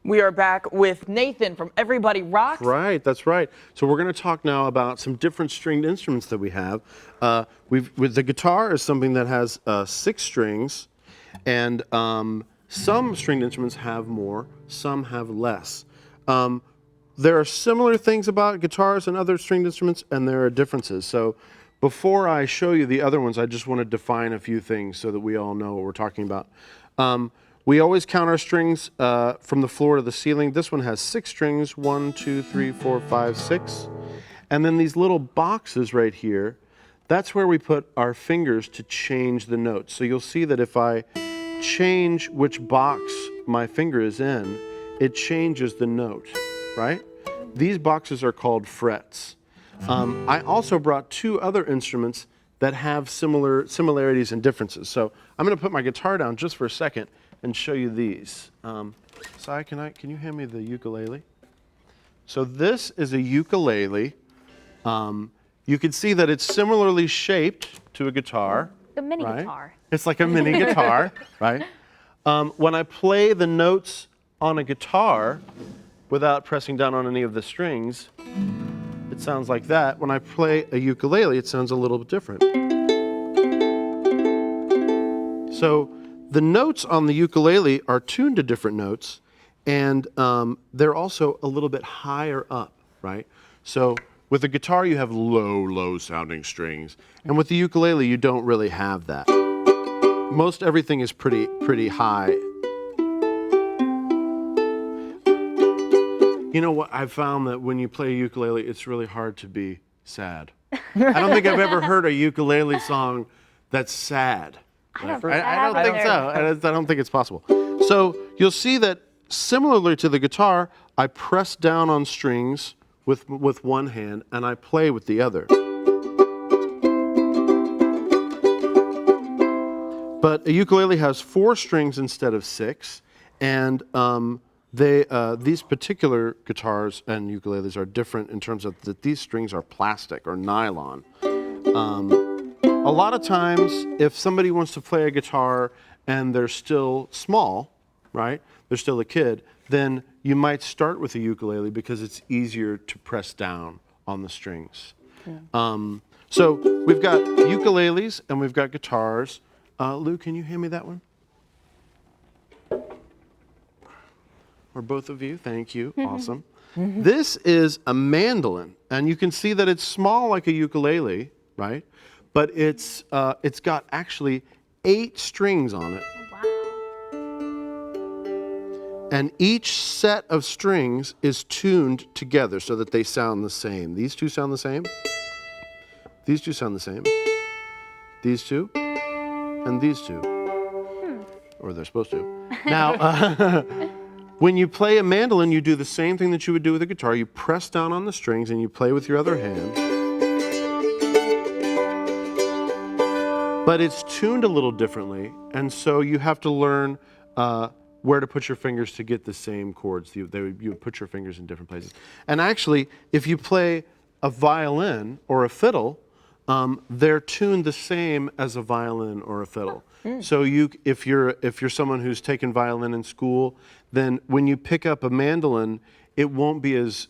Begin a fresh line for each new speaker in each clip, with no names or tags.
We are back with Nathan from Everybody Rocks.
Right, that's right. So we're going to talk now about some different stringed instruments that we have. With the guitar is something that has 6 strings, and some stringed instruments have more, some have less. There are similar things about guitars and other stringed instruments, and there are differences. So before I show you the other ones, I just want to define a few things so that we all know what we're talking about. We always count our strings from the floor to the ceiling. This one has 6 strings, 1, 2, 3, 4, 5, 6. And then these little boxes right here, that's where we put our fingers to change the notes. So you'll see that if I change which box my finger is in, it changes the note, right? These boxes are called frets. I also brought 2 other instruments that have similarities and differences. So I'm going to put my guitar down just for a second and show you these. Sai, can you hand me the ukulele? So this is a ukulele. You can see that it's similarly shaped to a guitar.
The mini
right?
guitar.
It's like a mini guitar, right? When I play the notes on a guitar without pressing down on any of the strings, it sounds like that. When I play a ukulele, it sounds a little bit different. So the notes on the ukulele are tuned to different notes, and they're also a little bit higher up, right? So with the guitar, you have low sounding strings, and with the ukulele, you don't really have that. Most everything is pretty high. You know what? I've found that when you play a ukulele, it's really hard to be sad. I don't think I've ever heard a ukulele song that's sad.
I don't
think so. I don't think it's possible. So you'll see that similarly to the guitar, I press down on strings with one hand and I play with the other. But a ukulele has 4 strings instead of 6, and these particular guitars and ukuleles are different in terms of that these strings are plastic or nylon. A lot of times, if somebody wants to play a guitar and they're still small, right? They're still a kid, then you might start with a ukulele because it's easier to press down on the strings. Yeah. So we've got ukuleles and we've got guitars. Lou, can you hand me that one? Or both of you, thank you, awesome. This is a mandolin, and you can see that it's small like a ukulele, right? But it's got actually 8 strings on it.
Wow.
And each set of strings is tuned together so that they sound the same. These 2 sound the same. These 2 sound the same. These 2. And these 2. Or they're supposed to. Now, when you play a mandolin, you do the same thing that you would do with a guitar. You press down on the strings and you play with your other hand. But it's tuned a little differently, and so you have to learn where to put your fingers to get the same chords. You would put your fingers in different places. And actually, if you play a violin or a fiddle, they're tuned the same as a violin or a fiddle. So if you're someone who's taken violin in school, then when you pick up a mandolin, it won't be as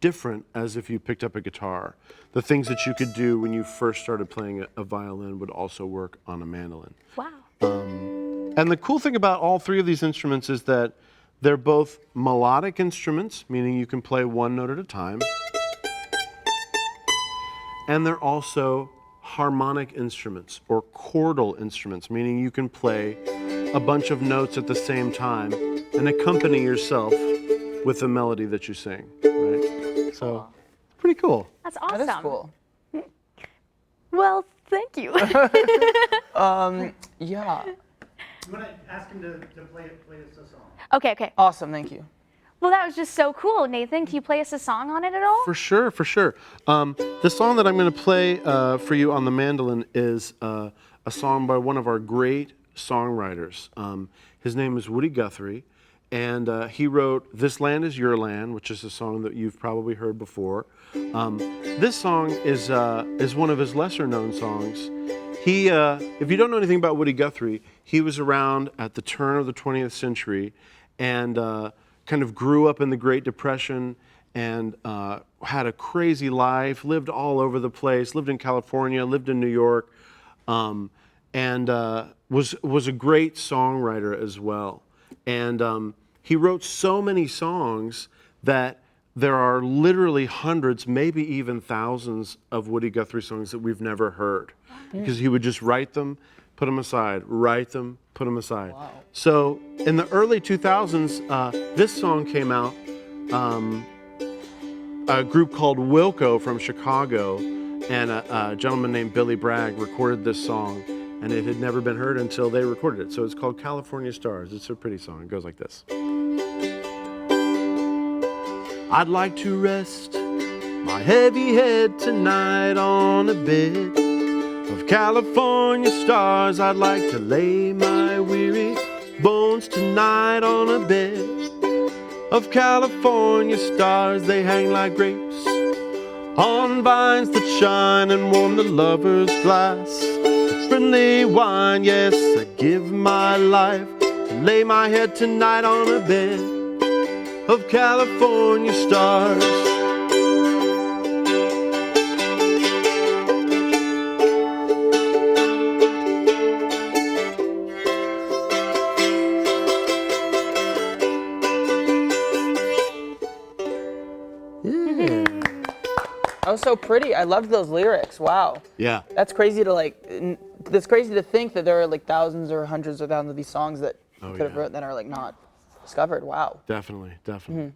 different as if you picked up a guitar. The things that you could do when you first started playing a violin would also work on a mandolin.
Wow.
And the cool thing about all 3 of these instruments is that they're both melodic instruments, meaning you can play one note at a time. And they're also harmonic instruments or chordal instruments, meaning you can play a bunch of notes at the same time and accompany yourself with the melody that you sing, right? So, pretty cool.
That's awesome.
That is cool.
Well, thank you.
Yeah.
I'm going to ask him to play us a song.
Okay.
Awesome, thank you.
Well, that was just so cool. Nathan, can you play us a song on it at all?
For sure. The song that I'm going to play for you on the mandolin is a song by one of our great songwriters. His name is Woody Guthrie, and he wrote "This Land Is Your Land," which is a song that you've probably heard before. This song is one of his lesser-known songs. If you don't know anything about Woody Guthrie, he was around at the turn of the 20th century, and kind of grew up in the Great Depression and had a crazy life, lived all over the place, lived in California, lived in New York, and was a great songwriter as well. And he wrote so many songs that there are literally hundreds, maybe even thousands of Woody Guthrie songs that we've never heard. Because he would just write them, put them aside, write them, put them aside.
Wow.
So in the early 2000s, this song came out. A group called Wilco from Chicago and a gentleman named Billy Bragg recorded this song, and it had never been heard until they recorded it. So it's called California Stars. It's a pretty song. It goes like this. I'd like to rest my heavy head tonight on a bed of California stars. I'd like to lay my weary bones tonight on a bed of California stars. They hang like grapes on vines that shine and warm the lover's glass. Friendly wine, yes, I give my life to lay my head tonight on a bed of California stars.
That was so pretty. I loved those lyrics. Wow.
Yeah.
That's crazy to that's crazy to think that there are like thousands or hundreds of thousands of these songs that you could have
yeah.
written that are like not discovered. Wow.
Definitely, definitely.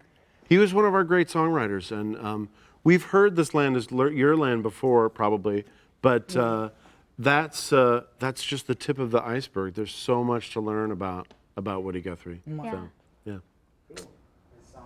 He was one of our great songwriters, and we've heard "This Land Is Your Land" before, probably, but that's just the tip of the iceberg. There's so much to learn about Woody Guthrie.
Yeah.
So, yeah.